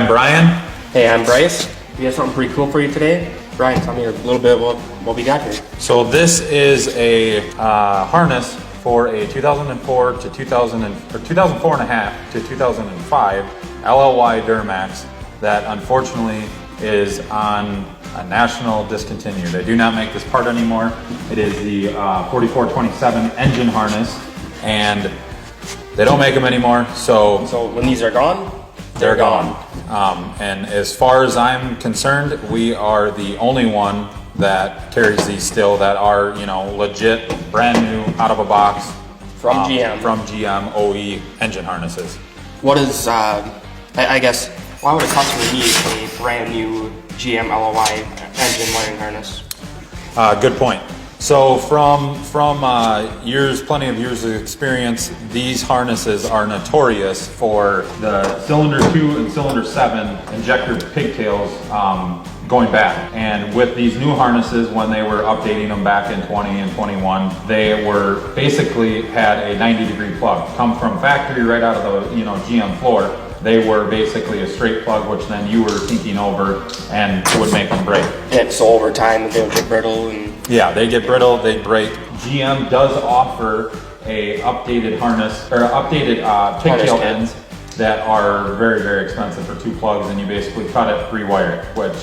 I'm Brian. Hey, I'm Bryce. We have something pretty cool for you today. Brian, tell me a little bit about what we got here. So this is a harness for a 2004 to 2004 and a half to 2005 LLY Duramax that unfortunately is on a national discontinue. They do not make this part anymore. It is the 4427 engine harness, and they don't make them anymore. So when these are gone, they're gone. And as far as I'm concerned, we are the only one that carries these still that are, legit, brand new, out of a box. From GM. From GM OE engine harnesses. What is, I guess, why would a customer need a brand new GM LLY engine wiring harness? Good point. So from plenty of years of experience, these harnesses are notorious for the cylinder 2 and cylinder 7 injector pigtails going bad. And with these new harnesses, when they were updating them back in 20 and 21, they were basically had a 90-degree plug come from factory right out of the GM floor. They were basically a straight plug, which then you were tinking over and would make them break. And so over time, they would get brittle and... Yeah, they get brittle, they break. GM does offer a updated harness, or updated pigtail ends that are very, very expensive for 2 plugs, and you basically cut it, rewire it, which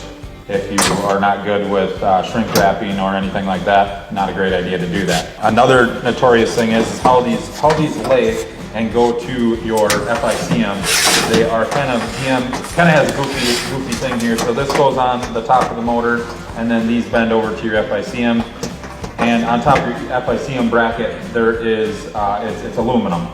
if you are not good with shrink wrapping or anything like that, not a great idea to do that. Another notorious thing is how these lay and go to your FICM. They are GM kind of has a goofy thing here. So this goes on the top of the motor, and then these bend over to your FICM. And on top of your FICM bracket, there is, it's aluminum.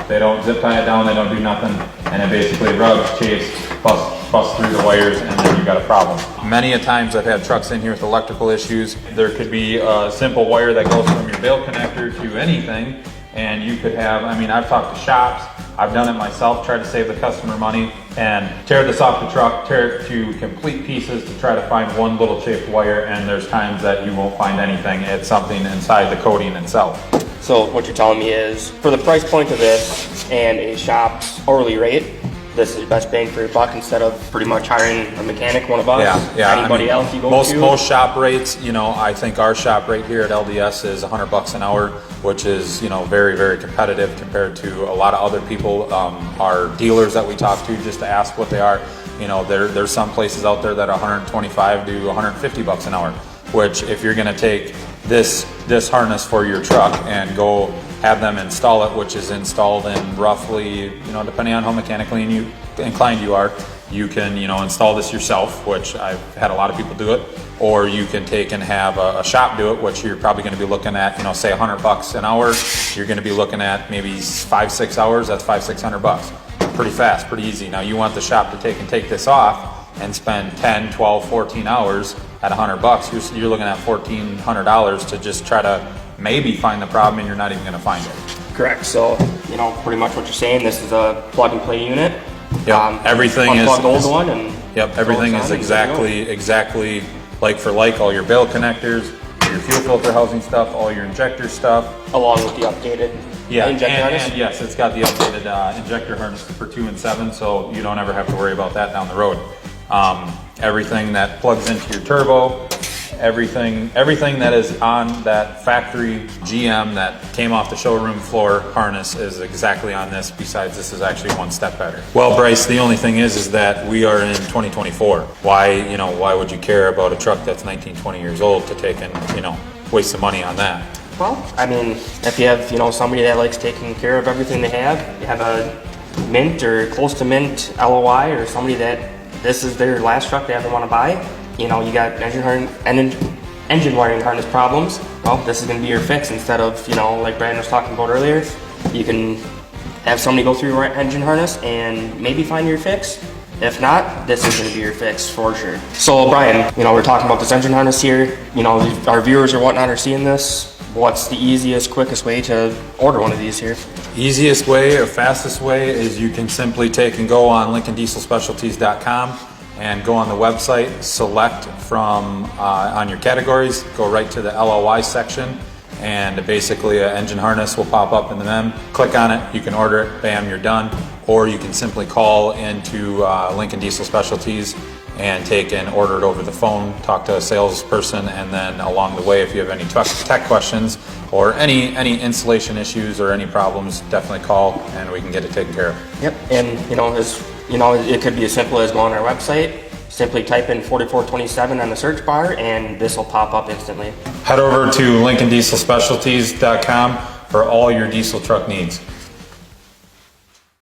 They don't zip tie it down, they don't do nothing, and it basically rubs, chafes, busts through the wires, and then you've got a problem. Many a times I've had trucks in here with electrical issues. There could be a simple wire that goes from your bail connector to anything, and you could have, I've talked to shops, I've done it myself, tried to save the customer money, and tear this off the truck, tear it to complete pieces to try to find one little chafed wire, and there's times that you won't find anything. It's something inside the coating itself. So what you're telling me is, for the price point of this and a shop's hourly rate, this is your best bang for your buck instead of pretty much hiring a mechanic, one of us, anybody else you go to. Most shop rates, I think our shop rate here at LDS is $100 an hour, which is, very, very competitive compared to a lot of other people. Our dealers that we talk to, just to ask what they are, there's some places out there that are 125 to 150 bucks an hour, which if you're gonna take this harness for your truck and go have them install it, which is installed in roughly, depending on how mechanically inclined you are, you can, install this yourself, which I've had a lot of people do it, or you can take and have a shop do it, which you're probably going to be looking at, say $100 an hour. You're going to be looking at maybe 5-6 hours. That's $500-600. Pretty fast, pretty easy. Now you want the shop to take this off and spend 10, 12, 14 hours at $100. You're looking at $1,400 to just try to maybe find the problem, and you're not even going to find it. Correct. So, pretty much what you're saying, this is a plug-and-play unit. Yep. Everything is unplug the old one, and everything is exactly like for like. All your bail connectors, your fuel filter housing stuff, all your injector stuff, along with the updated injector harness. And yes, it's got the updated injector harness for 2 and 7, so you don't ever have to worry about that down the road. Everything that plugs into your turbo, everything that is on that factory GM that came off the showroom floor harness is exactly on this. Besides, this is actually one step better. Well, Bryce, the only thing is that we are in 2024. Why would you care about a truck that's 19, 20 years old to take and, waste some money on that? Well, if you have, somebody that likes taking care of everything they have, you have a mint or close to mint LOI, or somebody that this is their last truck they ever want to buy, you got engine wiring harness problems, well, this is going to be your fix. Instead of, like Brandon was talking about earlier, you can have somebody go through your engine harness and maybe find your fix. If not, this is going to be your fix for sure. So Brian, we're talking about this engine harness here. Our viewers or whatnot are seeing this. What's the easiest, quickest way to order one of these here? Easiest way or fastest way is you can simply take and go on LincolnDieselSpecialties.com and go on the website, select from on your categories, go right to the LLY section, and basically an engine harness will pop up in the menu. Click on it, you can order it, bam, you're done. or you can simply call into Lincoln Diesel Specialties and take and order it over the phone, talk to a salesperson, and then along the way, if you have any tech questions or any installation issues or any problems, definitely call and we can get it taken care of. Yep, and it could be as simple as going on our website, simply type in 4427 on the search bar, and this will pop up instantly. Head over to LincolnDieselSpecialties.com for all your diesel truck needs.